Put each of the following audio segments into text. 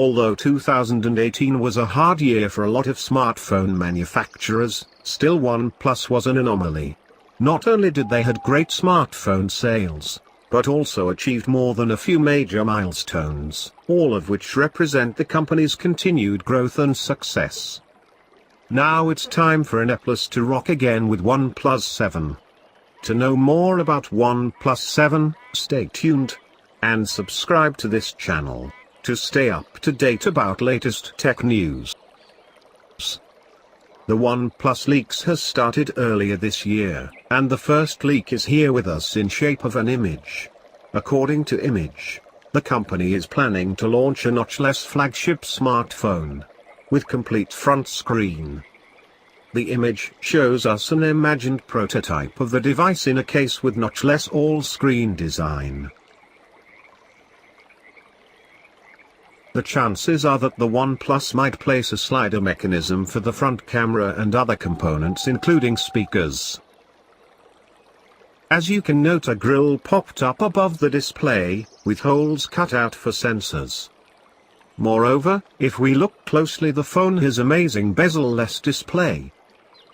Although 2018 was a hard year for a lot of smartphone manufacturers, still OnePlus was an anomaly. Not only did they had great smartphone sales, but also achieved more than a few major milestones, all of which represent the company's continued growth and success. Now it's time for an OnePlus to rock again with OnePlus 7. To know more about OnePlus 7, stay tuned and subscribe to this channel to stay up to date about latest tech news. The OnePlus leaks has started earlier this year, and the first leak is here with us in shape of an image. According to Image, the company is planning to launch a notchless flagship smartphone with complete front screen. The image shows us an imagined prototype of the device in a case with notchless all-screen design. The chances are that the OnePlus might place a slider mechanism for the front camera and other components including speakers. As you can note, a grille popped up above the display, with holes cut out for sensors. Moreover, if we look closely, the phone has amazing bezel-less display.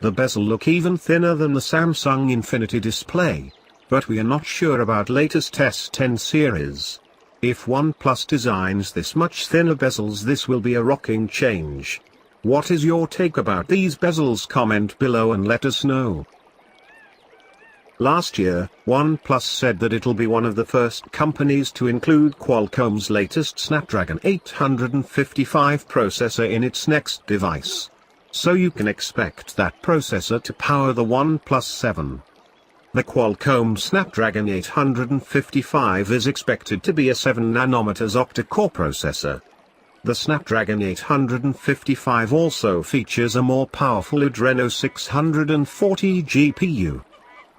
The bezel look even thinner than the Samsung Infinity display. But we are not sure about latest S10 series. If OnePlus designs this much thinner bezels, this will be a rocking change. What is your take about these bezels? Comment below and let us know. Last year, OnePlus said that it'll be one of the first companies to include Qualcomm's latest Snapdragon 855 processor in its next device. So you can expect that processor to power the OnePlus 7. The Qualcomm Snapdragon 855 is expected to be a 7nm octa-core processor. The Snapdragon 855 also features a more powerful Adreno 640 GPU.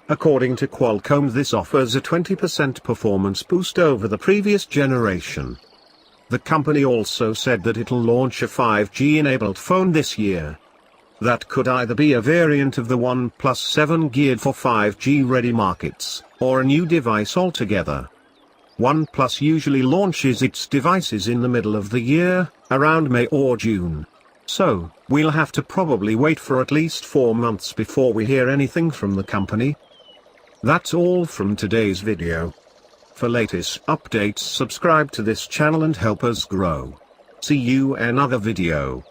According to Qualcomm, this offers a 20% performance boost over the previous generation. The company also said that it'll launch a 5G-enabled phone this year. That could either be a variant of the OnePlus 7 geared for 5G-ready markets, or a new device altogether. OnePlus usually launches its devices in the middle of the year, around May or June. So, we'll have to probably wait for at least 4 months before we hear anything from the company. That's all from today's video. For latest updates, subscribe to this channel and help us grow. See you in another video.